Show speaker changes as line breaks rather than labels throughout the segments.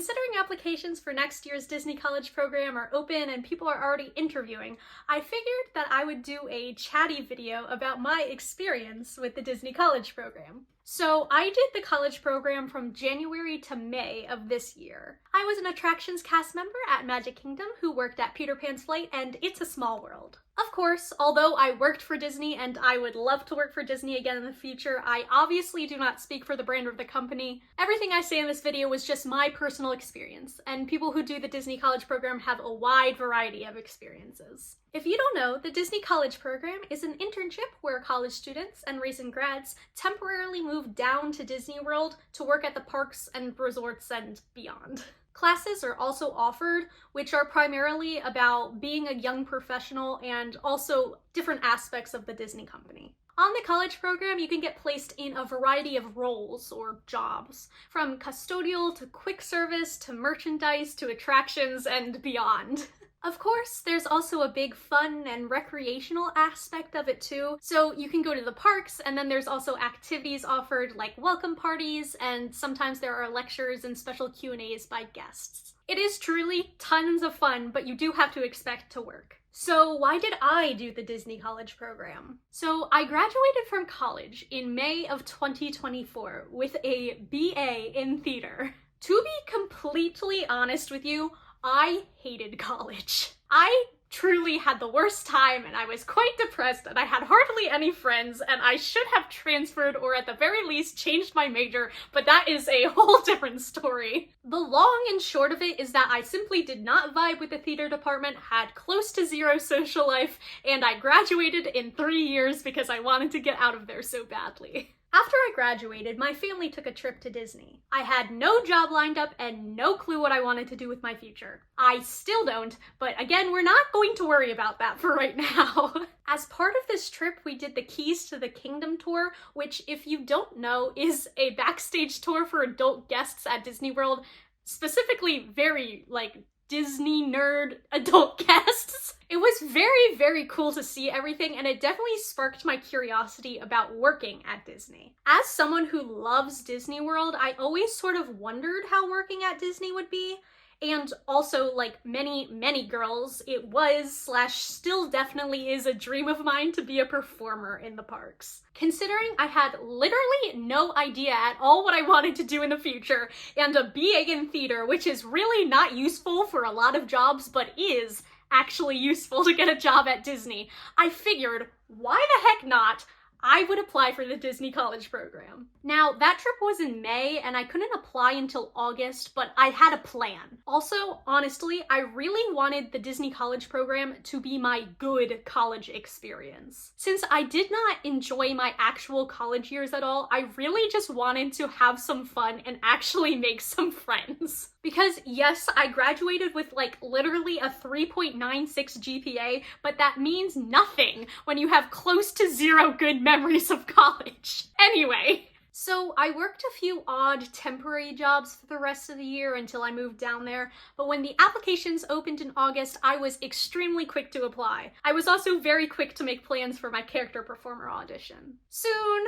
Considering applications for next year's Disney College program are open and people are already interviewing, I figured that I would do a chatty video about my experience with the Disney College program. So I did the college program from January to May of this year. I was an attractions cast member at Magic Kingdom who worked at Peter Pan's Flight and It's a Small World. Of course, although I worked for Disney and I would love to work for Disney again in the future, I obviously do not speak for the brand or the company. Everything I say in this video was just my personal experience, and people who do the Disney College program have a wide variety of experiences. If you don't know, the Disney College program is an internship where college students and recent grads temporarily move down to Disney World to work at the parks and resorts and beyond. Classes are also offered, which are primarily about being a young professional and also different aspects of the Disney company. On the college program, you can get placed in a variety of roles or jobs, from custodial to quick service to merchandise to attractions and beyond. Of course, there's also a big fun and recreational aspect of it too. So you can go to the parks, and then there's also activities offered like welcome parties, and sometimes there are lectures and special Q&As by guests. It is truly tons of fun, but you do have to expect to work. So why did I do the Disney College program? So I graduated from college in May of 2024 with a BA in theater. To be completely honest with you, I hated college. I truly had the worst time and I was quite depressed and I had hardly any friends and I should have transferred or at the very least changed my major, but that is a whole different story. The long and short of it is that I simply did not vibe with the theater department, had close to zero social life, and I graduated in 3 years because I wanted to get out of there so badly. After I graduated, my family took a trip to Disney. I had no job lined up and no clue what I wanted to do with my future. I still don't, but again, we're not going to worry about that for right now. As part of this trip, we did the Keys to the Kingdom tour, which, if you don't know, is a backstage tour for adult guests at Disney World, specifically very, Disney nerd adult guests. It was very, very cool to see everything, and it definitely sparked my curiosity about working at Disney. As someone who loves Disney World, I always sort of wondered how working at Disney would be. And also, like many girls, it was / still definitely is a dream of mine to be a performer in the parks. Considering I had literally no idea at all what I wanted to do in the future, and a BA in theater, which is really not useful for a lot of jobs, but is actually useful to get a job at Disney, I figured, why the heck not? I would apply for the Disney College program. Now, that trip was in May, and I couldn't apply until August, but I had a plan. Also, honestly, I really wanted the Disney College program to be my good college experience. Since I did not enjoy my actual college years at all, I really just wanted to have some fun and actually make some friends. Because yes, I graduated with literally a 3.96 GPA, but that means nothing when you have close to zero good memories of college. Anyway. So I worked a few odd temporary jobs for the rest of the year until I moved down there, but when the applications opened in August, I was extremely quick to apply. I was also very quick to make plans for my character performer audition. Soon,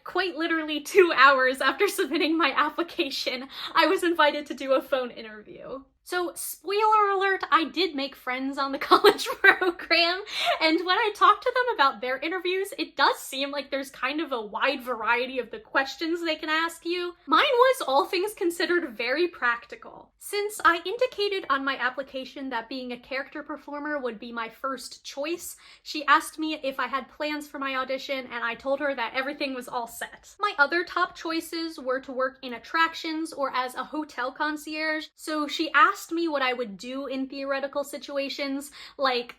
quite literally 2 hours after submitting my application, I was invited to do a phone interview. So, spoiler alert, I did make friends on the college program, and when I talked to them about their interviews, it does seem like there's kind of a wide variety of the questions they can ask you. Mine was, all things considered, very practical. Since I indicated on my application that being a character performer would be my first choice, she asked me if I had plans for my audition, and I told her that everything was all set. My other top choices were to work in attractions or as a hotel concierge, so she asked me what I would do in theoretical situations,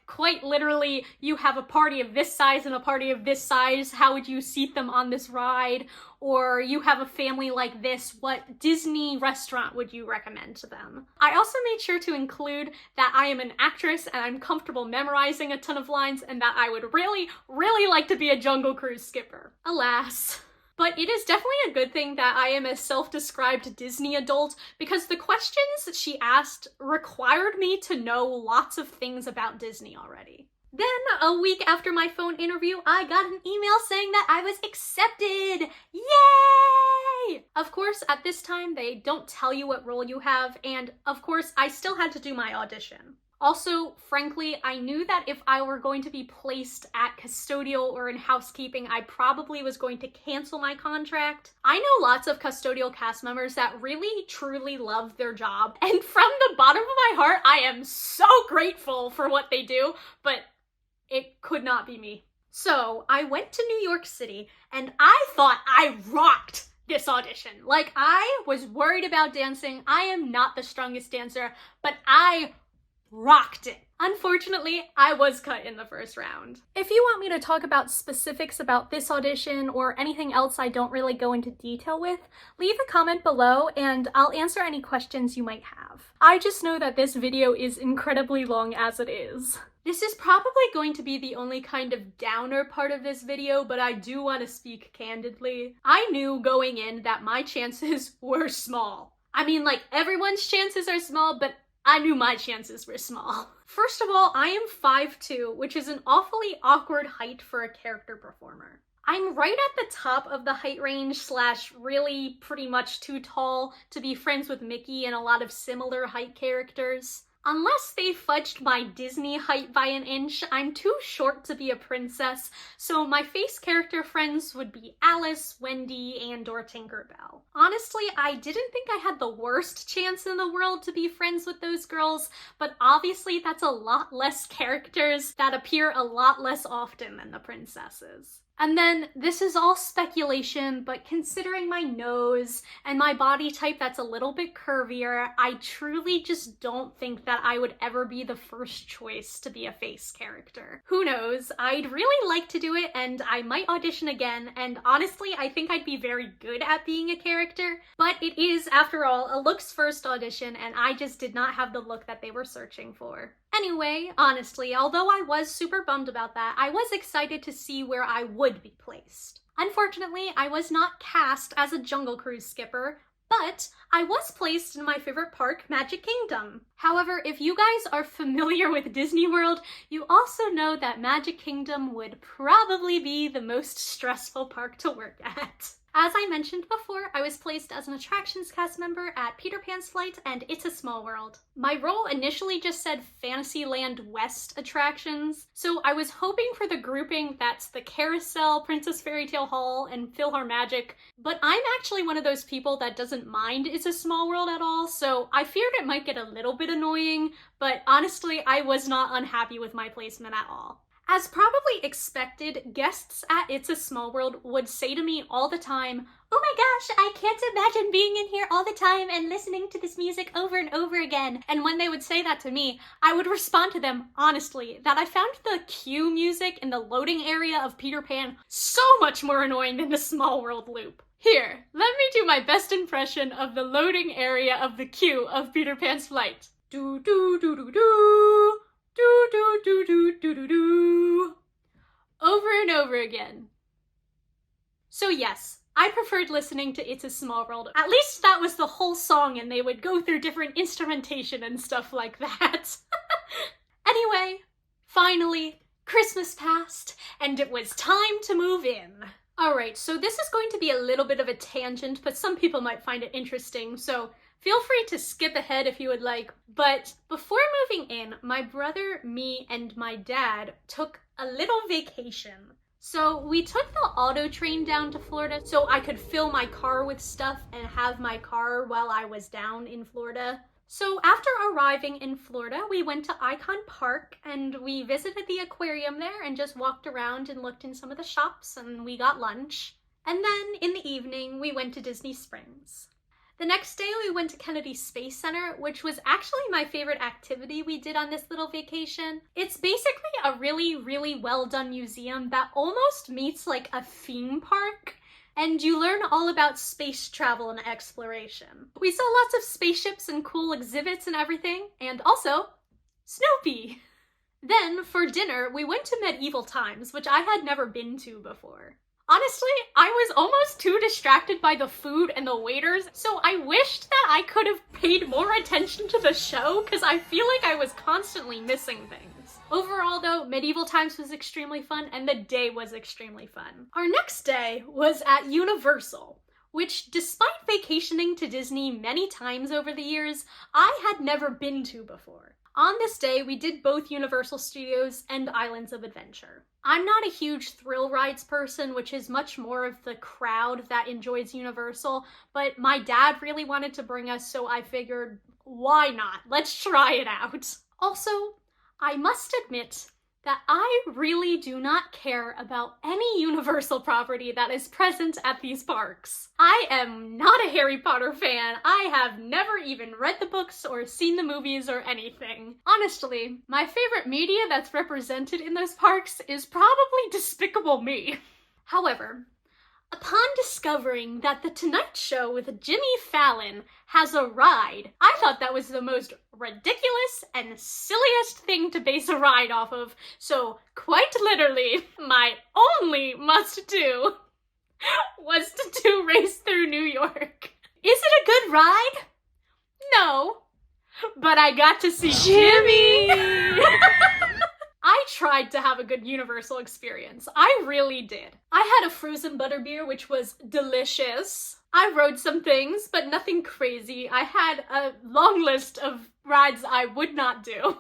quite literally, you have a party of this size and a party of this size, how would you seat them on this ride? Or you have a family like this, what Disney restaurant would you recommend to them? I also made sure to include that I am an actress and I'm comfortable memorizing a ton of lines and that I would really, really like to be a Jungle Cruise skipper. Alas. But it is definitely a good thing that I am a self-described Disney adult, because the questions she asked required me to know lots of things about Disney already. Then, a week after my phone interview, I got an email saying that I was accepted! Yay! Of course, at this time, they don't tell you what role you have, and of course, I still had to do my audition. Also, frankly, I knew that if I were going to be placed at custodial or in housekeeping, I probably was going to cancel my contract. I know lots of custodial cast members that really, truly love their job, and from the bottom of my heart, I am so grateful for what they do, but it could not be me. So, I went to New York City, and I thought I rocked this audition. Like, I was worried about dancing. I am not the strongest dancer, but I rocked it. Unfortunately, I was cut in the first round. If you want me to talk about specifics about this audition or anything else I don't really go into detail with, leave a comment below and I'll answer any questions you might have. I just know that this video is incredibly long as it is. This is probably going to be the only kind of downer part of this video, but I do want to speak candidly. I knew going in that my chances were small. I mean, like, everyone's chances are small, but I knew my chances were small. First of all, I am 5'2", which is an awfully awkward height for a character performer. I'm right at the top of the height range / really pretty much too tall to be friends with Mickey and a lot of similar height characters. Unless they fudged my Disney height by an inch, I'm too short to be a princess, so my face character friends would be Alice, Wendy, and/or Tinkerbell. Honestly, I didn't think I had the worst chance in the world to be friends with those girls, but obviously that's a lot less characters that appear a lot less often than the princesses. And then, this is all speculation, but considering my nose and my body type that's a little bit curvier, I truly just don't think that I would ever be the first choice to be a face character. Who knows? I'd really like to do it, and I might audition again, and honestly, I think I'd be very good at being a character, but it is, after all, a looks first audition, and I just did not have the look that they were searching for. Anyway, honestly, although I was super bummed about that, I was excited to see where I would be placed. Unfortunately, I was not cast as a Jungle Cruise skipper, but I was placed in my favorite park, Magic Kingdom. However, if you guys are familiar with Disney World, you also know that Magic Kingdom would probably be the most stressful park to work at. As I mentioned before, I was placed as an attractions cast member at Peter Pan's Flight and It's a Small World. My role initially just said Fantasyland West attractions, so I was hoping for the grouping that's the Carousel, Princess Fairy Tale Hall, and PhilharMagic, but I'm actually one of those people that doesn't mind It's a Small World at all, so I feared it might get a little bit annoying, but honestly, I was not unhappy with my placement at all. As probably expected, guests at It's a Small World would say to me all the time, "Oh my gosh, I can't imagine being in here all the time and listening to this music over and over again." And when they would say that to me, I would respond to them honestly that I found the queue music in the loading area of Peter Pan so much more annoying than the Small World loop. Here, let me do my best impression of the loading area of the queue of Peter Pan's Flight. Do do do do do. Do do do do do do do. Over and over again. So yes, I preferred listening to It's a Small World. At least that was the whole song and they would go through different instrumentation and stuff like that. Anyway, finally, Christmas passed and it was time to move in. Alright, so this is going to be a little bit of a tangent, but some people might find it interesting, so feel free to skip ahead if you would like. But before moving in, my brother, me, and my dad took a little vacation. So we took the auto train down to Florida so I could fill my car with stuff and have my car while I was down in Florida. So after arriving in Florida, we went to Icon Park and we visited the aquarium there and just walked around and looked in some of the shops and we got lunch. And then in the evening, we went to Disney Springs. The next day we went to Kennedy Space Center, which was actually my favorite activity we did on this little vacation. It's basically a really, really well done museum that almost meets like a theme park, and you learn all about space travel and exploration. We saw lots of spaceships and cool exhibits and everything, and also Snoopy. Then for dinner, we went to Medieval Times, which I had never been to before. Honestly, I was almost too distracted by the food and the waiters, so I wished that I could have paid more attention to the show because I feel like I was constantly missing things. Overall though, medieval times was extremely fun and the day was extremely fun. Our next day was at Universal, which despite vacationing to Disney many times over the years, I had never been to before. On this day, we did both Universal Studios and Islands of Adventure. I'm not a huge thrill rides person, which is much more of the crowd that enjoys Universal, but my dad really wanted to bring us, so I figured, why not? Let's try it out. Also, I must admit that I really do not care about any Universal property that is present at these parks. I am not a Harry Potter fan. I have never even read the books or seen the movies or anything. Honestly, my favorite media that's represented in those parks is probably Despicable Me. However, upon discovering that The Tonight Show with Jimmy Fallon has a ride, I thought that was the most ridiculous and silliest thing to base a ride off of, so quite literally, my only must-do was to do Race Through New York. Is it a good ride? No, but I got to see Jimmy! I tried to have a good Universal experience. I really did. I had a frozen butterbeer, which was delicious. I rode some things, but nothing crazy. I had a long list of rides I would not do.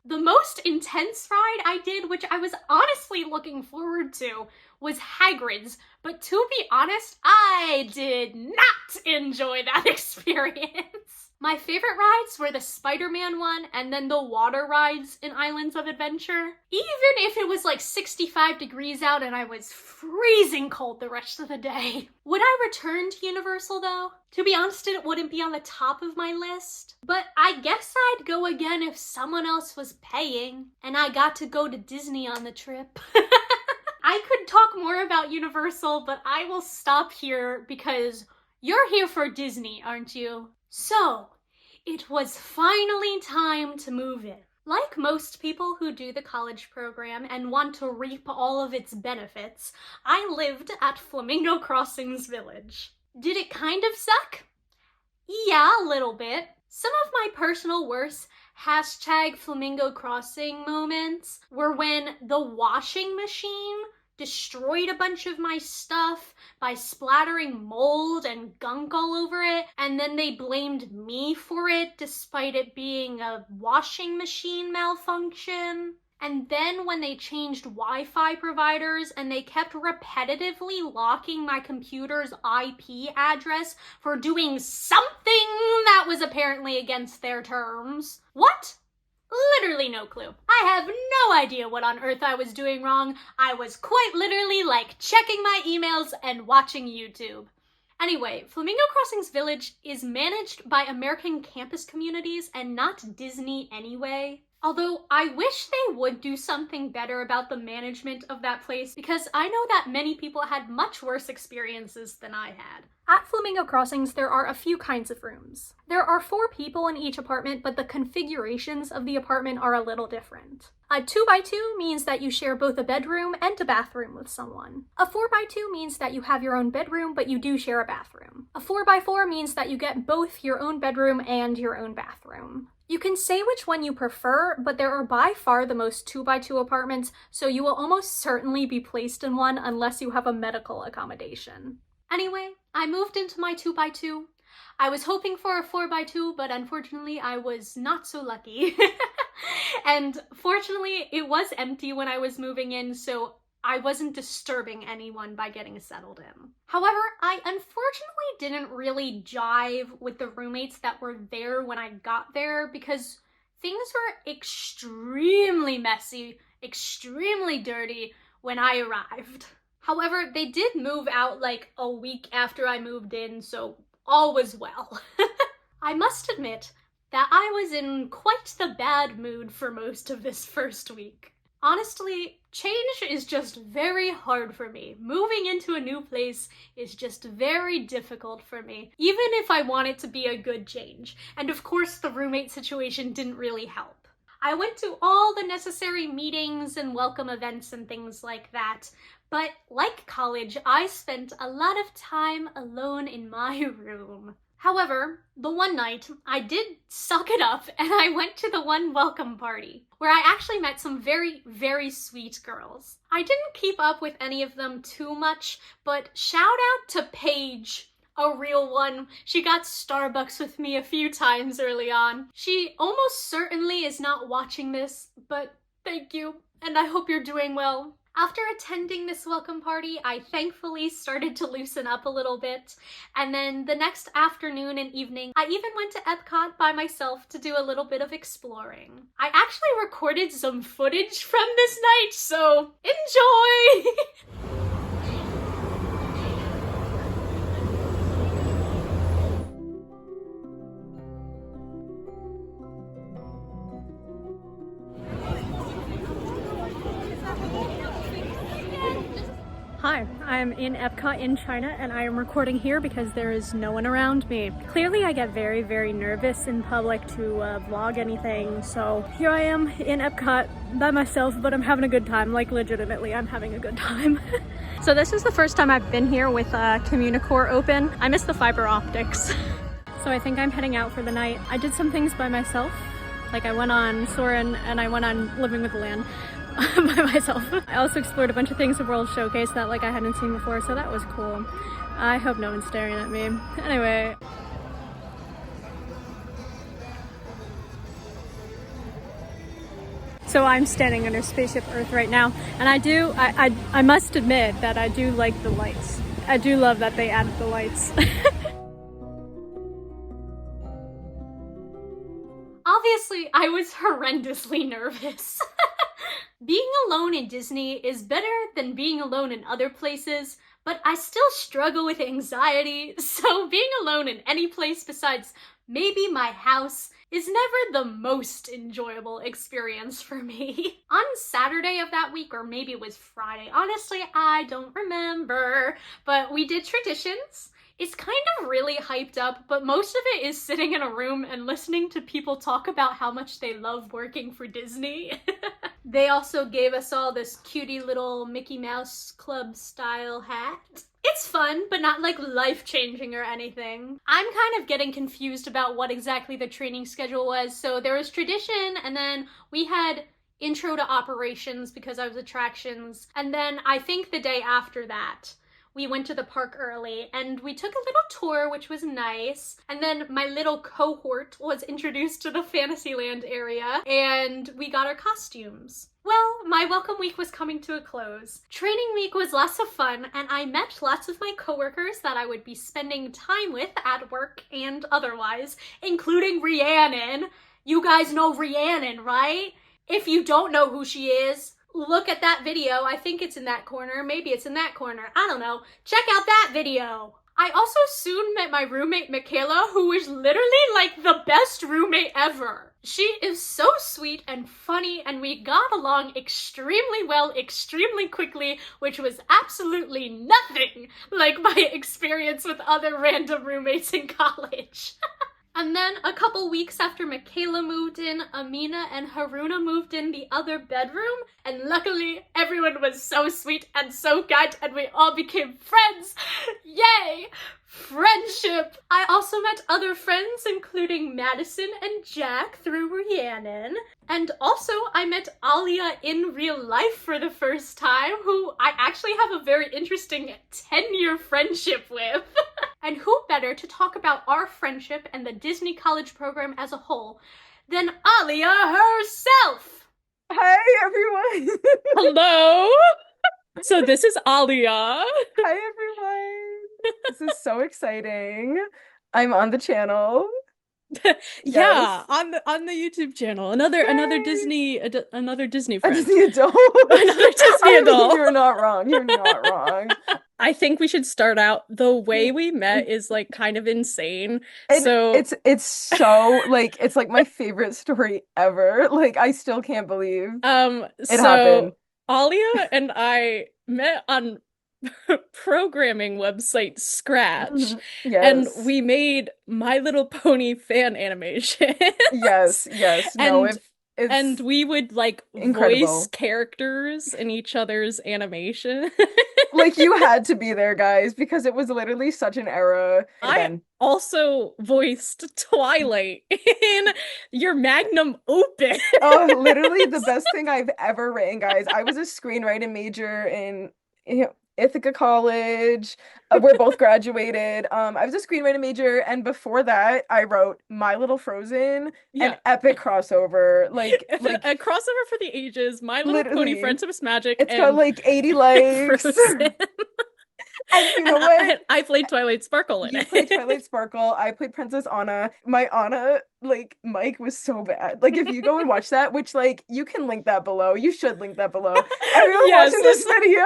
The most intense ride I did, which I was honestly looking forward to, was Hagrid's. But to be honest, I did not enjoy that experience. My favorite rides were the Spider-Man one and then the water rides in Islands of Adventure. Even if it was like 65 degrees out and I was freezing cold the rest of the day. Would I return to Universal though? To be honest, it wouldn't be on the top of my list. But I guess I'd go again if someone else was paying and I got to go to Disney on the trip. I could talk more about Universal, but I will stop here because you're here for Disney, aren't you? So, it was finally time to move in. Like most people who do the college program and want to reap all of its benefits, I lived at Flamingo Crossings Village. Did it kind of suck? Yeah, a little bit. Some of my personal worst #Flamingo Crossing moments were when the washing machine destroyed a bunch of my stuff by splattering mold and gunk all over it, and then they blamed me for it despite it being a washing machine malfunction. And then when they changed Wi-Fi providers and they kept repetitively locking my computer's IP address for doing something that was apparently against their terms. What? Literally no clue. I have no idea what on earth I was doing wrong. I was quite literally like checking my emails and watching YouTube. Anyway, Flamingo Crossings Village is managed by American campus communities and not Disney anyway. Although I wish they would do something better about the management of that place because I know that many people had much worse experiences than I had. At Flamingo Crossings, there are a few kinds of rooms. There are 4 people in each apartment, but the configurations of the apartment are a little different. A 2x2 means that you share both a bedroom and a bathroom with someone. A 4x2 means that you have your own bedroom, but you do share a bathroom. A 4x4 means that you get both your own bedroom and your own bathroom. You can say which one you prefer, but there are by far the most 2x2 apartments, so you will almost certainly be placed in one unless you have a medical accommodation. Anyway, I moved into my 2x2. I was hoping for a 4x2, but unfortunately I was not so lucky. And fortunately, it was empty when I was moving in, so I wasn't disturbing anyone by getting settled in. However, I unfortunately didn't really jive with the roommates that were there when I got there because things were extremely messy, extremely dirty when I arrived. However, they did move out like a week after I moved in, so all was well. I must admit that I was in quite the bad mood for most of this first week. Honestly, change is just very hard for me. Moving into a new place is just very difficult for me, even if I want it to be a good change. And of course, the roommate situation didn't really help. I went to all the necessary meetings and welcome events and things like that, but like college, I spent a lot of time alone in my room. However, the one night, I did suck it up and I went to the one welcome party, where I actually met some very, very sweet girls. I didn't keep up with any of them too much, but shout out to Paige, a real one. She got Starbucks with me a few times early on. She almost certainly is not watching this, but thank you, and I hope you're doing well. After attending this welcome party, I thankfully started to loosen up a little bit, and then the next afternoon and evening, I even went to Epcot by myself to do a little bit of exploring. I actually recorded some footage from this night, so enjoy!
Hi, I'm in Epcot in China and I am recording here because there is no one around me. Clearly I get very, very nervous in public to vlog anything, so here I am in Epcot by myself, but I'm having a good time, like legitimately I'm having a good time. So this is the first time I've been here with Communicore open. I miss the fiber optics. So I think I'm heading out for the night. I did some things by myself, like I went on Soarin' and I went on Living with the Land. By myself. I also explored a bunch of things at World Showcase that like I hadn't seen before, so that was cool. I hope no one's staring at me. Anyway. So I'm standing under Spaceship Earth right now, and I must admit that I do like the lights. I do love that they added the lights.
Obviously, I was horrendously nervous. Being alone in Disney is better than being alone in other places, but I still struggle with anxiety, so being alone in any place besides maybe my house is never the most enjoyable experience for me. On Saturday of that week, or maybe it was Friday, honestly, I don't remember, but we did traditions. It's kind of really hyped up, but most of it is sitting in a room and listening to people talk about how much they love working for Disney. They also gave us all this cutie little Mickey Mouse Club style hat. It's fun, but not like life-changing or anything. I'm kind of getting confused about what exactly the training schedule was. So there was tradition, and then we had intro to operations because I was attractions. And then I think the day after that, we went to the park early and we took a little tour, which was nice. And then my little cohort was introduced to the Fantasyland area and we got our costumes. Well, my welcome week was coming to a close. Training week was lots of fun and I met lots of my coworkers that I would be spending time with at work and otherwise, including Rhiannon. You guys know Rhiannon, right? If you don't know who she is, look at that video. I think it's in that corner. Maybe it's in that corner. I don't know. Check out that video. I also soon met my roommate, Michaela, who was literally like the best roommate ever. She is so sweet and funny, and we got along extremely well, extremely quickly, which was absolutely nothing like my experience with other random roommates in college. And then a couple weeks after Michaela moved in, Amina and Haruna moved in the other bedroom, and luckily everyone was so sweet and so kind and we all became friends. Yay! Friendship! I also met other friends including Madison and Jack through Rhiannon, and also I met Alia in real life for the first time, who I actually have a very interesting 10-year friendship with. And who better to talk about our friendship and the Disney College program as a whole than Alia herself!
Hi, everyone!
Hello! So this is Alia.
Hi, everyone! This is so exciting. I'm on the channel.
Yeah,
Yes.
on the YouTube channel. Another Disney friend.
A Disney adult.
Another Disney adult.
You're not wrong. You're not wrong.
I think we should start out. The way we met is like kind of insane.
And
So
it's so like it's like my favorite story ever. Like I still can't believe it happened.
Alia and I met on programming website Scratch, and
Yes.
we made My Little Pony fan animation.
Yes. No,
And
it's
we would like
incredible.
voice characters in each other's animation.
Like you had to be there, guys, because it was literally such an era.
I also voiced Twilight in your magnum opus.
Oh, literally the best thing I've ever written, guys. I was a screenwriting major in Ithaca College. We're both graduated. I was a screenwriting major, and before that, I wrote My Little Frozen, an epic crossover, like
a crossover for the ages. My Little Pony, Friendship's Magic.
It's got like 80 likes. And you know what?
I played Twilight Sparkle in it.
You played Twilight Sparkle. I played Princess Anna. My Anna, like, mic was so bad. Like, if you go and watch that, which, like, you can link that below. You should link that below. Everyone watching this video,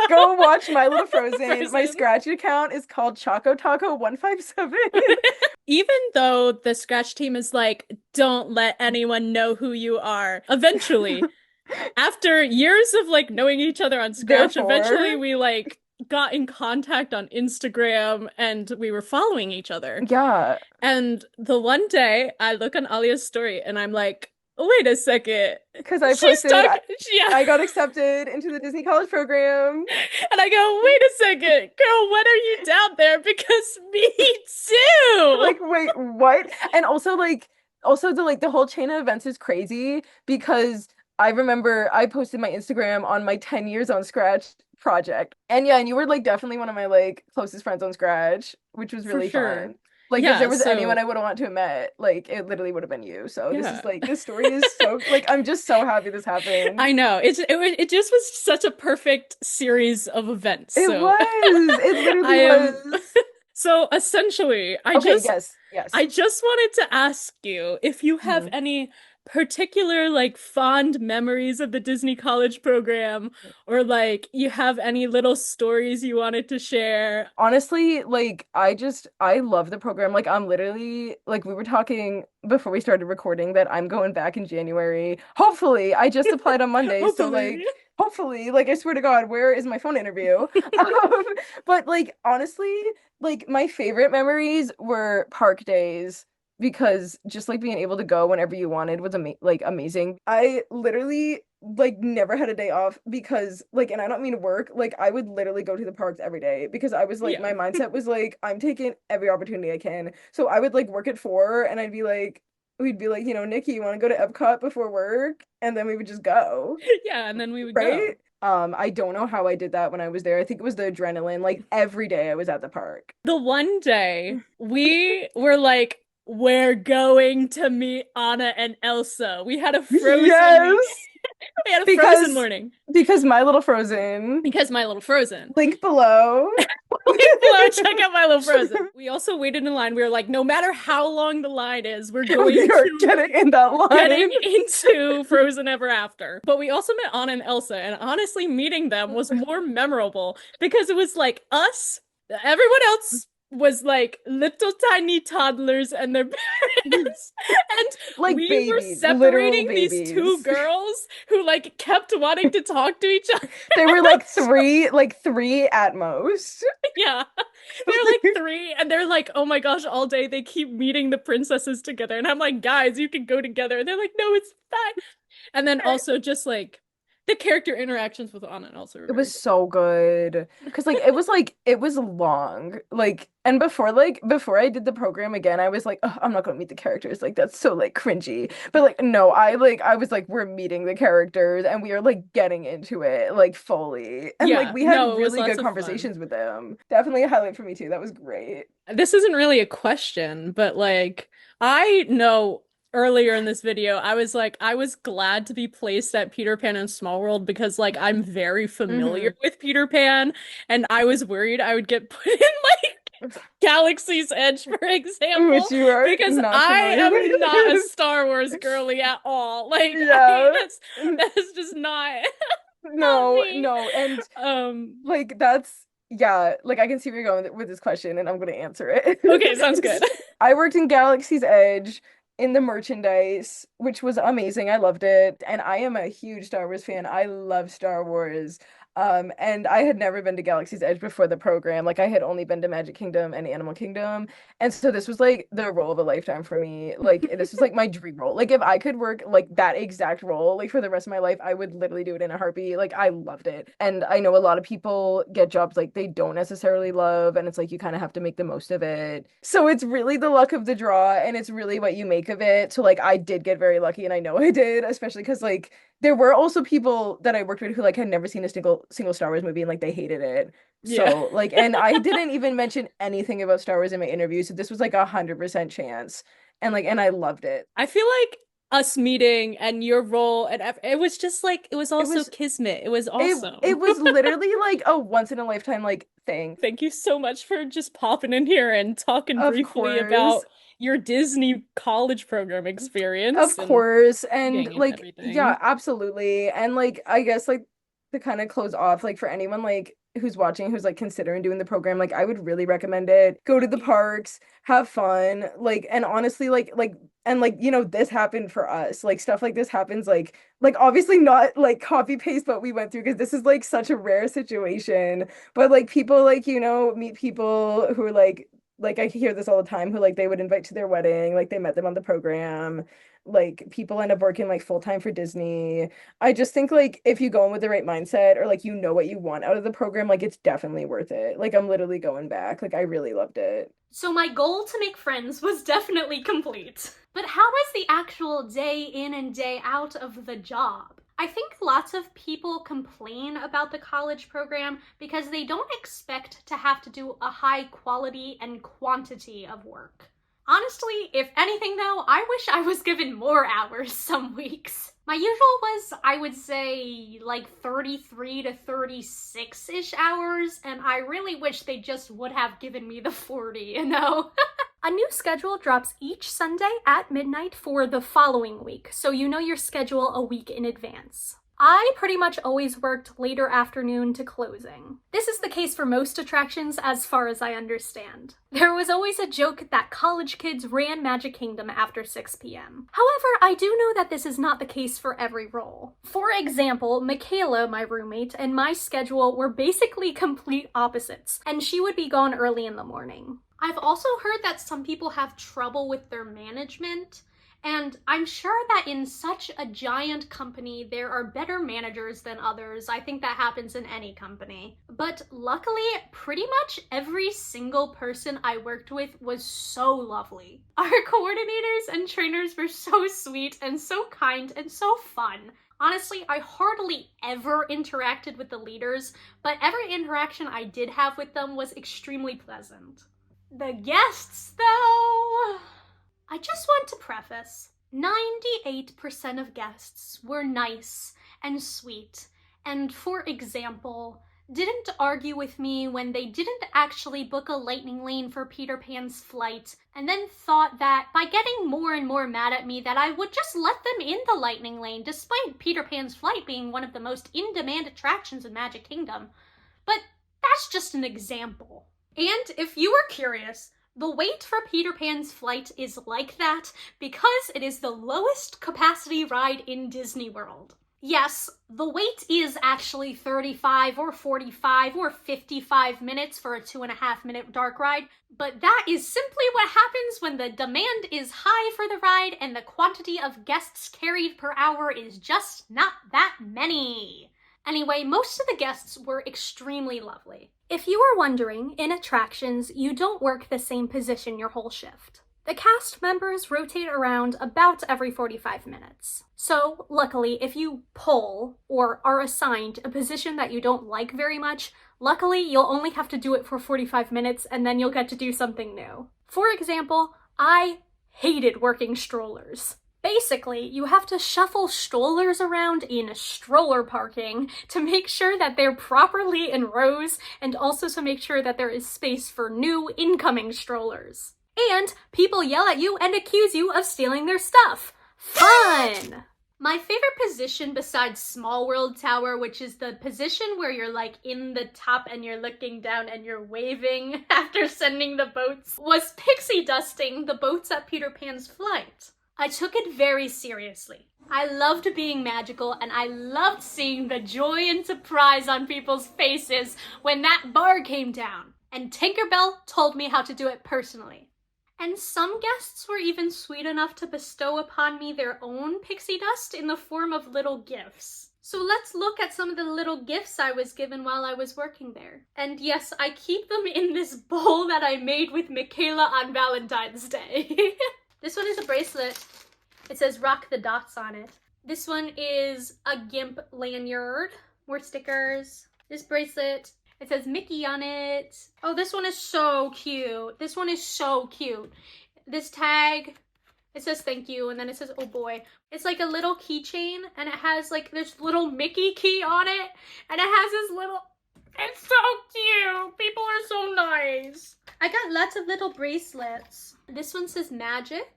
go watch My Little Frozen. My Scratch account is called Choco Taco 157.
Even though the Scratch team is like, don't let anyone know who you are. Eventually, after years of, like, knowing each other on Scratch, eventually we, like, got in contact on Instagram and we were following each other.
Yeah.
And the one day I look on Alia's story and I'm like, wait a second.
Because I posted, I got accepted into the Disney College program.
And I go, wait a second, girl, when are you down there? Because me too.
Like, wait, what? And also the whole chain of events is crazy because I remember I posted my Instagram on my 10 years on Scratch project. And yeah, and you were like definitely one of my like closest friends on Scratch, which was really fun. Like if there was anyone I would have wanted to have met, like it literally would have been you. So this is like, this story is so like, I'm just so happy this happened.
I know. It just was such a perfect series of events.
It literally was.
So essentially, I just wanted to ask you if you have any particular like fond memories of the Disney College program, or like you have any little stories you wanted to share.
Honestly, like I love the program. Like I'm literally, like we were talking before we started recording that I'm going back in January. Hopefully. I just applied on Monday. So like hopefully, like I swear to God, where is my phone interview? But like honestly, like my favorite memories were park days. Because just like being able to go whenever you wanted was amazing. I literally like never had a day off because like, and I don't mean work, like I would literally go to the parks every day because I was like, my mindset was like, I'm taking every opportunity I can. So I would like work at 4 and we'd be like, you know, Nikki, you want to go to Epcot before work? And then we would just go.
Yeah, and then we would go.
I don't know how I did that when I was there. I think it was the adrenaline. Like every day I was at the park.
The one day we were like, we're going to meet Anna and Elsa. We had a Frozen. We had a Frozen morning.
Because My Little Frozen.
Link
Link below.
below. Check out My Little Frozen. We also waited in line. We were like, no matter how long the line is, we're going to
getting in that line.
Getting into Frozen Ever After. But we also met Anna and Elsa, and honestly, meeting them was more memorable because it was like us, everyone else was like little tiny toddlers and their parents, and
like
we
babies,
were separating these two girls who like kept wanting to talk to each other.
They were like three at most.
Yeah, they're like 3 and they're like, oh my gosh, all day they keep meeting the princesses together, and I'm like, guys, you can go together, and they're like, no, it's fine. And then also just like the character interactions with Anna and Elsa.
It was so good because like it was long, like, and before I did the program again, I was like, oh, I'm not gonna meet the characters, like that's so like cringy. But like no, I was like, we're meeting the characters and we are like getting into it like fully, and like we had really good conversations with them. Definitely a highlight for me too. That was great.
This isn't really a question, but like I know earlier in this video, I was like, I was glad to be placed at Peter Pan and Small World because like I'm very familiar with Peter Pan, and I was worried I would get put in like Galaxy's Edge, for example,
which you are
because I am not a Star Wars girly at all. Like that's just not
no, and like that's like I can see where you're going with this question, and I'm gonna answer it.
Okay, sounds good.
I worked in Galaxy's Edge in the merchandise, which was amazing. I loved it. And I am a huge Star Wars fan. I love Star Wars. And I had never been to Galaxy's Edge before the program. Like I had only been to Magic Kingdom and Animal Kingdom. And so this was like the role of a lifetime for me. Like this was like my dream role. Like if I could work like that exact role like for the rest of my life, I would literally do it in a heartbeat. Like I loved it. And I know a lot of people get jobs like they don't necessarily love, and it's like you kind of have to make the most of it. So it's really the luck of the draw, and it's really what you make of it. So like I did get very lucky, and I know I did, especially because like there were also people that I worked with who like had never seen a single Star Wars movie and like they hated it.
Yeah.
So like, and I didn't even mention anything about Star Wars in my interview, so this was like 100% chance, and like, and I loved it.
I feel like us meeting and your role and it was just like it was also kismet. It was awesome.
It was literally like a once in a lifetime like thing.
Thank you so much for just popping in here and talking
Of
briefly
course.
about your Disney college program experience.
Of course.
and
And like,
everything.
yeah, absolutely. And like, I guess like to kind of close off, like for anyone like who's watching, who's like considering doing the program, like I would really recommend it. Go to the parks, have fun, like, and honestly, and like, you know, this happened for us. Like stuff like this happens, like obviously not like copy paste what we went through because this is like such a rare situation. But like people like, you know, meet people who are like I hear this all the time who like they would invite to their wedding, like they met them on the program. Like people end up working like full time for Disney. I just think like if you go in with the right mindset or like you know what you want out of the program, like it's definitely worth it. Like I'm literally going back. Like I really loved it.
So my goal to make friends was definitely complete. But how was the actual day in and day out of the job? I think lots of people complain about the college program because they don't expect to have to do a high quality and quantity of work. Honestly, if anything though, I wish I was given more hours some weeks. My usual was, I would say, like 33 to 36-ish hours, and I really wish they just would have given me the 40, you know?
A new schedule drops each Sunday at midnight for the following week, so you know your schedule a week in advance. I pretty much always worked later afternoon to closing. This is the case for most attractions as far as I understand. There was always a joke that college kids ran Magic Kingdom after 6 p.m. However, I do know that this is not the case for every role. For example, Michaela, my roommate, and my schedule were basically complete opposites, and she would be gone early in the morning.
I've also heard that some people have trouble with their management. And I'm sure that in such a giant company, there are better managers than others. I think that happens in any company. But luckily, pretty much every single person I worked with was so lovely. Our coordinators and trainers were so sweet and so kind and so fun. Honestly, I hardly ever interacted with the leaders, but every interaction I did have with them was extremely pleasant. The guests, though... I just want to preface, 98% of guests were nice and sweet, and for example, didn't argue with me when they didn't actually book a lightning lane for Peter Pan's flight, and then thought that by getting more and more mad at me that I would just let them in the lightning lane despite Peter Pan's flight being one of the most in-demand attractions in Magic Kingdom. But that's just an example. And if you were curious, the wait for Peter Pan's flight is like that because it is the lowest capacity ride in Disney World. Yes, the wait is actually 35 or 45 or 55 minutes for a 2.5-minute dark ride, but that is simply what happens when the demand is high for the ride and the quantity of guests carried per hour is just not that many. Anyway, most of the guests were extremely lovely.
If you were wondering, in attractions, you don't work the same position your whole shift. The cast members rotate around about every 45 minutes. So, luckily, if you pull or are assigned a position that you don't like very much, luckily you'll only have to do it for 45 minutes and then you'll get to do something new. For example, I hated working strollers. Basically, you have to shuffle strollers around in stroller parking to make sure that they're properly in rows and also to make sure that there is space for new incoming strollers. And people yell at you and accuse you of stealing their stuff. Fun!
My favorite position besides Small World Tower, which is the position where you're like in the top and you're looking down and you're waving after sending the boats, was pixie dusting the boats at Peter Pan's flight. I took it very seriously. I loved being magical, and I loved seeing the joy and surprise on people's faces when that bar came down. And Tinkerbell told me how to do it personally. And some guests were even sweet enough to bestow upon me their own pixie dust in the form of little gifts. So let's look at some of the little gifts I was given while I was working there. And yes, I keep them in this bowl that I made with Michaela on Valentine's Day. This one is a bracelet. It says Rock the Dots on it. This one is a GIMP lanyard. More stickers. This bracelet, it says Mickey on it. Oh, this one is so cute. This one is so cute. This tag, it says thank you, and then it says oh boy. It's like a little keychain, and it has like this little Mickey key on it, and it has this little, it's so cute. People are so nice. I got lots of little bracelets. This one says magic.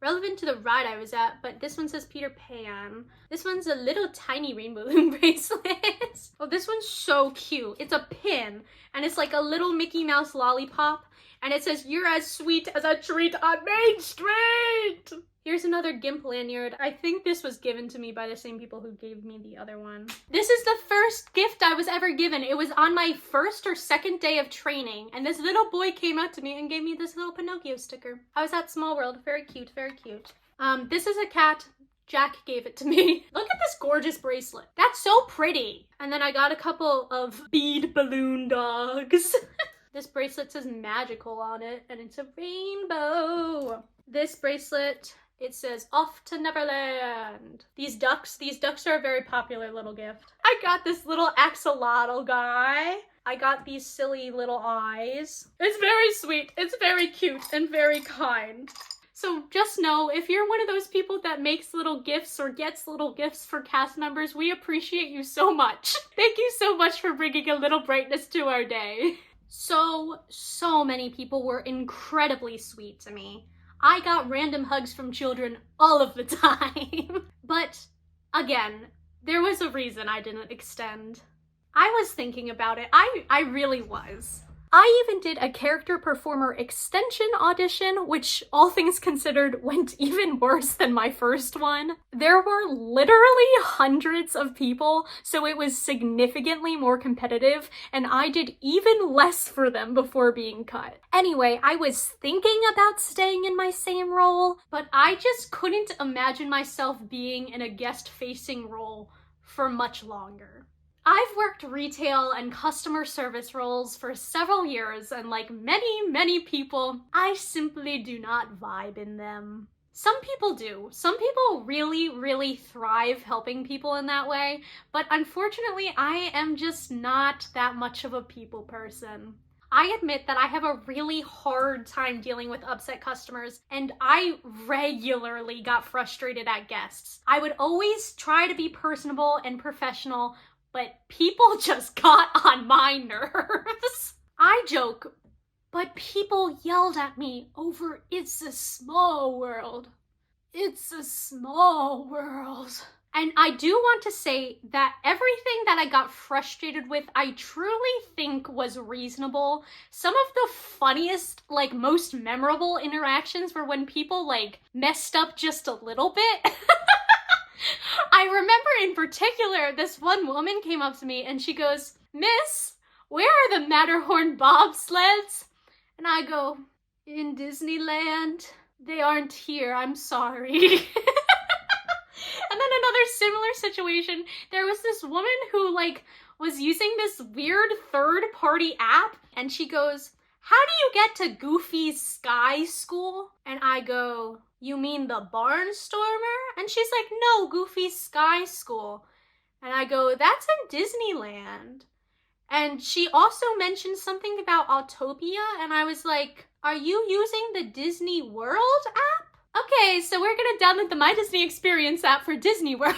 Relevant to the ride I was at, but this one says Peter Pan. This one's a little tiny rainbow loom bracelet. Oh, this one's so cute. It's a pin, and it's like a little Mickey Mouse lollipop, and it says, "You're as sweet as a treat on Main Street." Here's another GIMP lanyard. I think this was given to me by the same people who gave me the other one. This is the first gift I was ever given. It was on my first or second day of training, and this little boy came up to me and gave me this little Pinocchio sticker. I was at Small World. Very cute, very cute. This is a cat. Jack gave it to me. Look at this gorgeous bracelet. That's so pretty. And then I got a couple of bead balloon dogs. This bracelet says magical on it, and it's a rainbow. This bracelet, it says off to Neverland. These ducks are a very popular little gift. I got this little axolotl guy. I got these silly little eyes. It's very sweet. It's very cute and very kind. So just know, if you're one of those people that makes little gifts or gets little gifts for cast members, we appreciate you so much. Thank you so much for bringing a little brightness to our day. So many people were incredibly sweet to me. I got random hugs from children all of the time. But again, there was a reason I didn't extend. I was thinking about it. I really was. I even did a character performer extension audition, which all things considered went even worse than my first one. There were literally hundreds of people, so it was significantly more competitive, and I did even less for them before being cut. Anyway, I was thinking about staying in my same role, but I just couldn't imagine myself being in a guest-facing role for much longer. I've worked retail and customer service roles for several years, and like many people, I simply do not vibe in them. Some people do. Some people really thrive helping people in that way, but unfortunately, I am just not that much of a people person. I admit that I have a really hard time dealing with upset customers, and I regularly got frustrated at guests. I would always try to be personable and professional, but people just got on my nerves. I joke, but people yelled at me over "It's a Small World." It's a small world. And I do want to say that everything that I got frustrated with, I truly think was reasonable. Some of the funniest, most memorable interactions were when people, messed up just a little bit. I remember in particular, this one woman came up to me and she goes, "Miss, where are the Matterhorn bobsleds?" And I go, "In Disneyland. They aren't here, I'm sorry." And then another similar situation, there was this woman who, was using this weird third-party app, and she goes, "How do you get to Goofy's Sky School?" And I go, "You mean the Barnstormer?" And she's like, "No, Goofy's Sky School." And I go, "That's in Disneyland." And she also mentioned something about Autopia, and I was like, "Are you using the Disney World app?" Okay, so we're gonna download the My Disney Experience app for Disney World.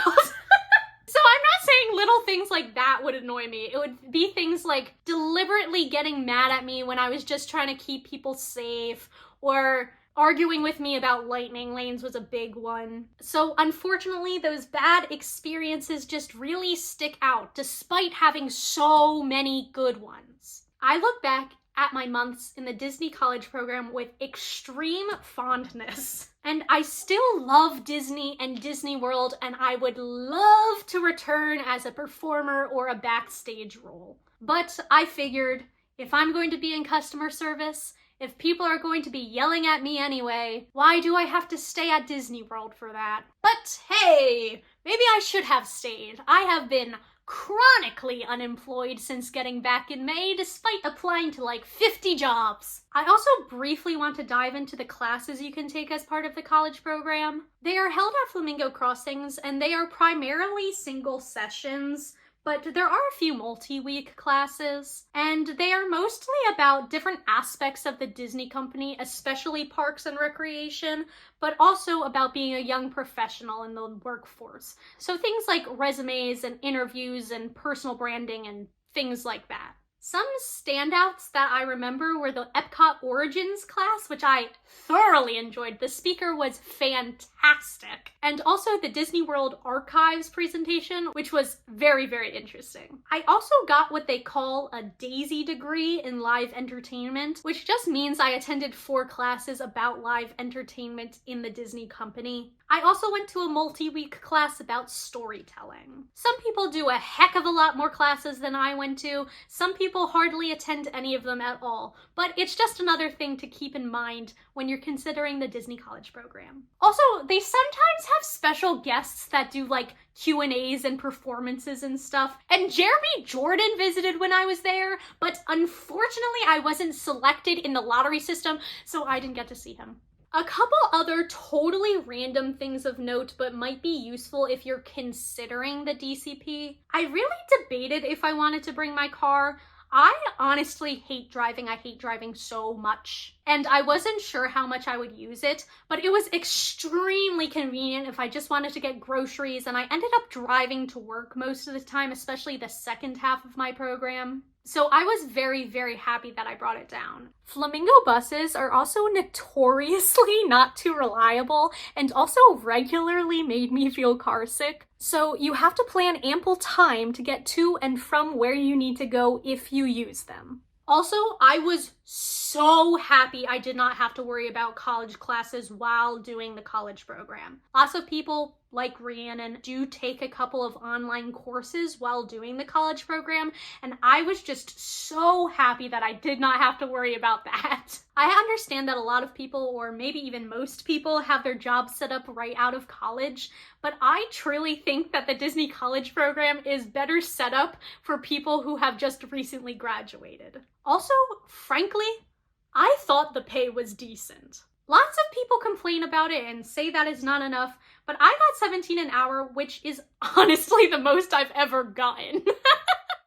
So I'm not saying little things like that would annoy me. It would be things like deliberately getting mad at me when I was just trying to keep people safe, or arguing with me about lightning lanes was a big one. So unfortunately, those bad experiences just really stick out, despite having so many good ones. I look back at my months in the Disney College program with extreme fondness. And I still love Disney and Disney World, and I would love to return as a performer or a backstage role. But I figured, if I'm going to be in customer service, if people are going to be yelling at me anyway, why do I have to stay at Disney World for that? But hey, maybe I should have stayed. I have been chronically unemployed since getting back in May, despite applying to like 50 jobs. I also briefly want to dive into the classes you can take as part of the college program. They are held at Flamingo Crossings, and they are primarily single sessions, but there are a few multi-week classes, and they are mostly about different aspects of the Disney company, especially parks and recreation, but also about being a young professional in the workforce. So things like resumes and interviews and personal branding and things like that. Some standouts that I remember were the Epcot Origins class, which I thoroughly enjoyed. The speaker was fantastic. And also the Disney World Archives presentation, which was very, very interesting. I also got what they call a DAISY degree in live entertainment, which just means I attended 4 classes about live entertainment in the Disney company. I also went to a multi-week class about storytelling. Some people do a heck of a lot more classes than I went to. Some people hardly attend any of them at all, but it's just another thing to keep in mind when you're considering the Disney College program. Also, they sometimes have special guests that do like Q&As and performances and stuff, and Jeremy Jordan visited when I was there, but unfortunately I wasn't selected in the lottery system, so I didn't get to see him. A couple other totally random things of note, but might be useful if you're considering the DCP. I really debated if I wanted to bring my car. I honestly hate driving. I hate driving so much. And I wasn't sure how much I would use it, but it was extremely convenient if I just wanted to get groceries, and I ended up driving to work most of the time, especially the second half of my program. So I was very, very happy that I brought it down. Flamingo buses are also notoriously not too reliable and also regularly made me feel carsick. So you have to plan ample time to get to and from where you need to go if you use them. Also, I was so happy I did not have to worry about college classes while doing the college program. Lots of people, like Rhiannon, do take a couple of online courses while doing the college program, and I was just so happy that I did not have to worry about that. I understand that a lot of people, or maybe even most people, have their jobs set up right out of college, but I truly think that the Disney College program is better set up for people who have just recently graduated. Also, frankly, I thought the pay was decent. Lots of people complain about it and say that is not enough, but I got $17 an hour, which is honestly the most I've ever gotten.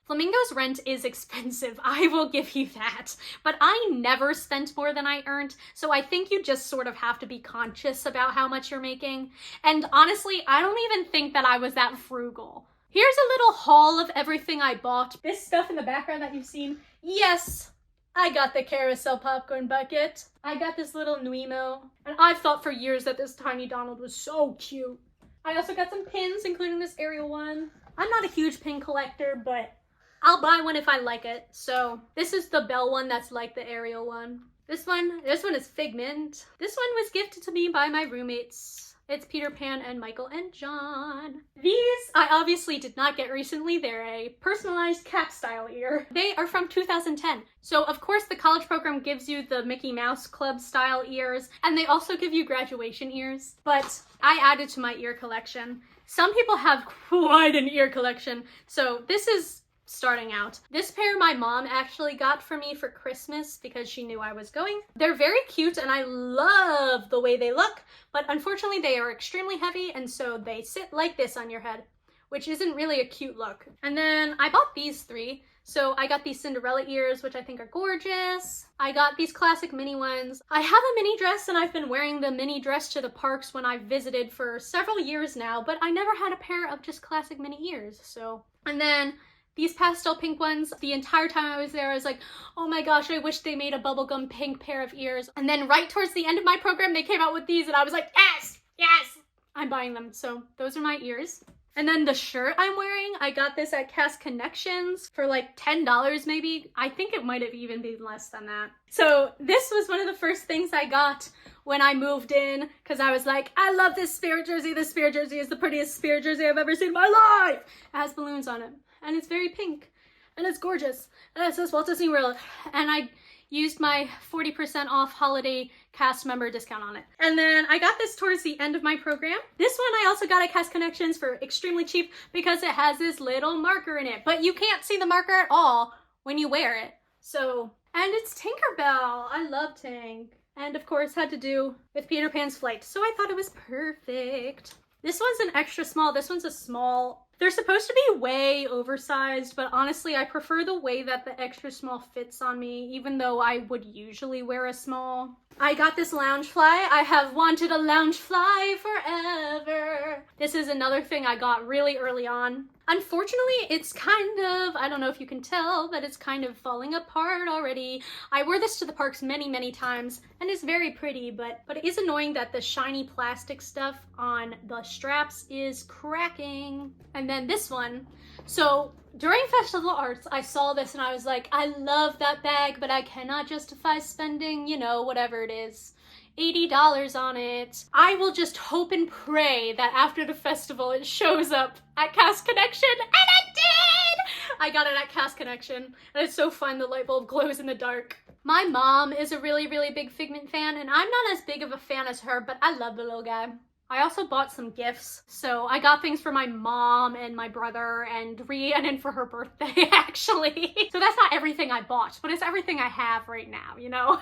Flamingo's rent is expensive, I will give you that, but I never spent more than I earned, so I think you just sort of have to be conscious about how much you're making. And honestly, I don't even think that I was that frugal. Here's a little haul of everything I bought. This stuff in the background that you've seen, yes, I got the carousel popcorn bucket. I got this little Nuimo, and I've thought for years that this tiny Donald was so cute. I also got some pins, including this Ariel one. I'm not a huge pin collector, but I'll buy one if I like it. So this is the Belle one that's like the Ariel one. This one is Figment. This one was gifted to me by my roommates. It's Peter Pan and Michael and John. These I obviously did not get recently. They're a personalized cat style ear. They are from 2010. So of course the college program gives you the Mickey Mouse Club style ears, and they also give you graduation ears. But I added to my ear collection. Some people have quite an ear collection, so this is starting out. This pair my mom actually got for me for Christmas because she knew I was going. They're very cute and I love the way they look, but unfortunately they are extremely heavy, and so they sit like this on your head, which isn't really a cute look. And then I bought these 3. So I got these Cinderella ears, which I think are gorgeous. I got these classic mini ones. I have a mini dress, and I've been wearing the mini dress to the parks when I've visited for several years now, but I never had a pair of just classic mini ears, so. And then these pastel pink ones, the entire time I was there, I was like, oh my gosh, I wish they made a bubblegum pink pair of ears. And then right towards the end of my program, they came out with these, and I was like, yes, yes, I'm buying them. So those are my ears. And then the shirt I'm wearing, I got this at Cast Connections for like $10 maybe. I think it might have even been less than that. So this was one of the first things I got when I moved in, because I was like, I love this Spirit jersey. This Spirit jersey is the prettiest Spirit jersey I've ever seen in my life. It has balloons on it, and it's very pink, and it's gorgeous, and it says Walt Disney World, and I used my 40% off holiday cast member discount on it. And then I got this towards the end of my program. This one I also got at Cast Connections for extremely cheap because it has this little marker in it, but you can't see the marker at all when you wear it. So, and it's Tinkerbell. I love Tink. And of course had to do with Peter Pan's flight, so I thought it was perfect. This one's an extra small, this one's a small. They're supposed to be way oversized, but honestly I prefer the way that the extra small fits on me, even though I would usually wear a small. I got this lounge fly. I have wanted a lounge fly forever. This is another thing I got really early on. Unfortunately, it's kind of, I don't know if you can tell, but it's kind of falling apart already. I wore this to the parks many, many times, and it's very pretty, but it is annoying that the shiny plastic stuff on the straps is cracking. And then this one. So during Festival Arts, I saw this and I was like, I love that bag, but I cannot justify spending, you know, whatever it is, $80 on it. I will just hope and pray that after the festival it shows up at Cast Connection, and it did! I got it at Cast Connection, and it's so fun, the light bulb glows in the dark. My mom is a really, really big Figment fan, and I'm not as big of a fan as her, but I love the little guy. I also bought some gifts, so I got things for my mom and my brother and Rhiannon for her birthday, actually. So that's not everything I bought, but it's everything I have right now, you know?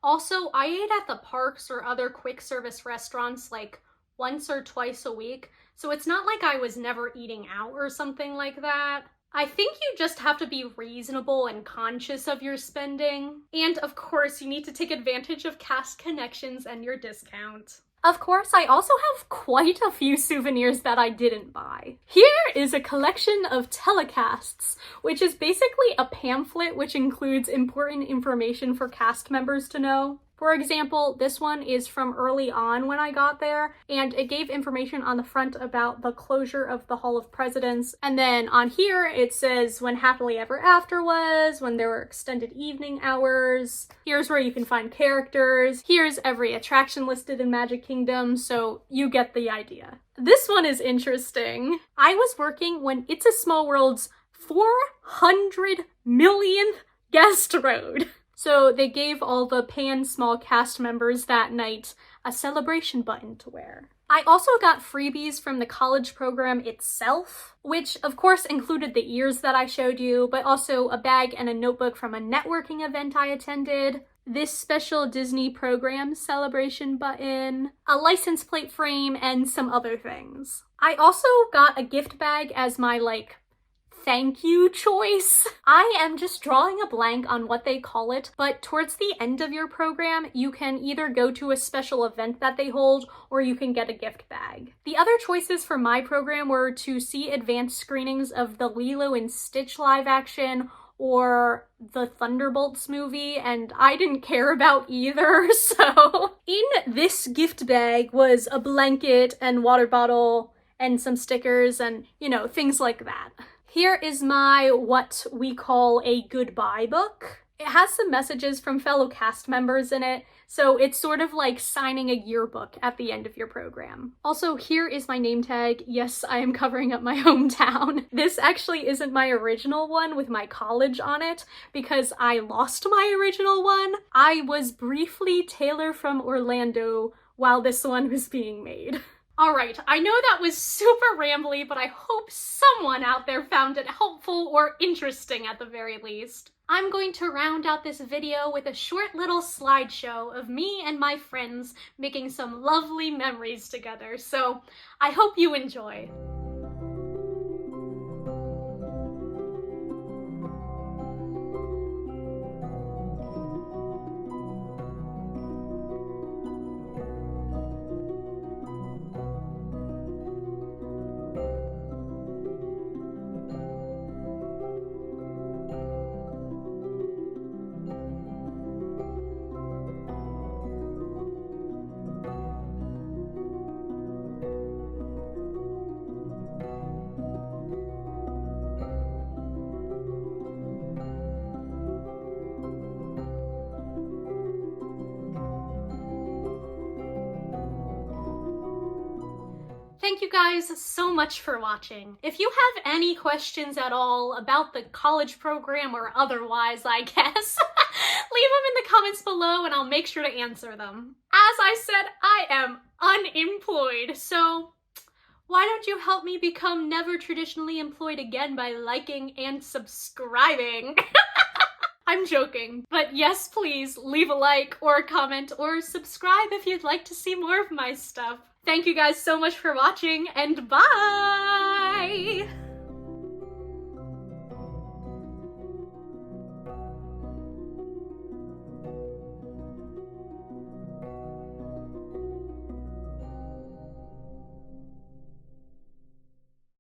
Also, I ate at the parks or other quick service restaurants like once or twice a week, so it's not like I was never eating out or something like that. I think you just have to be reasonable and conscious of your spending. And of course, you need to take advantage of Cast Connections and your discount. Of course, I also have quite a few souvenirs that I didn't buy. Here is a collection of telecasts, which is basically a pamphlet which includes important information for cast members to know. For example, this one is from early on when I got there, and it gave information on the front about the closure of the Hall of Presidents. And then on here, it says when Happily Ever After was, when there were extended evening hours. Here's where you can find characters. Here's every attraction listed in Magic Kingdom, so you get the idea. This one is interesting. I was working when It's a Small World's 400 millionth guest rode. So they gave all the Pan Small cast members that night a celebration button to wear. I also got freebies from the college program itself, which of course included the ears that I showed you, but also a bag and a notebook from a networking event I attended, this special Disney program celebration button, a license plate frame, and some other things. I also got a gift bag as my, thank you choice. I am just drawing a blank on what they call it, but towards the end of your program, you can either go to a special event that they hold, or you can get a gift bag. The other choices for my program were to see advanced screenings of the Lilo and Stitch live action or the Thunderbolts movie, and I didn't care about either, so. In this gift bag was a blanket and water bottle and some stickers and, you know, things like that. Here is my what we call a goodbye book. It has some messages from fellow cast members in it, so it's sort of like signing a yearbook at the end of your program. Also, here is my name tag. Yes, I am covering up my hometown. This actually isn't my original one with my college on it, because I lost my original one. I was briefly Taylor from Orlando while this one was being made. Alright, I know that was super rambly, but I hope someone out there found it helpful or interesting at the very least. I'm going to round out this video with a short little slideshow of me and my friends making some lovely memories together, so I hope you enjoy. Thank you guys so much for watching. If you have any questions at all about the college program or otherwise, I guess, leave them in the comments below and I'll make sure to answer them. As I said, I am unemployed, so why don't you help me become never traditionally employed again by liking and subscribing? I'm joking, but yes, please leave a like or a comment or subscribe if you'd like to see more of my stuff. Thank you guys so much for watching, and bye!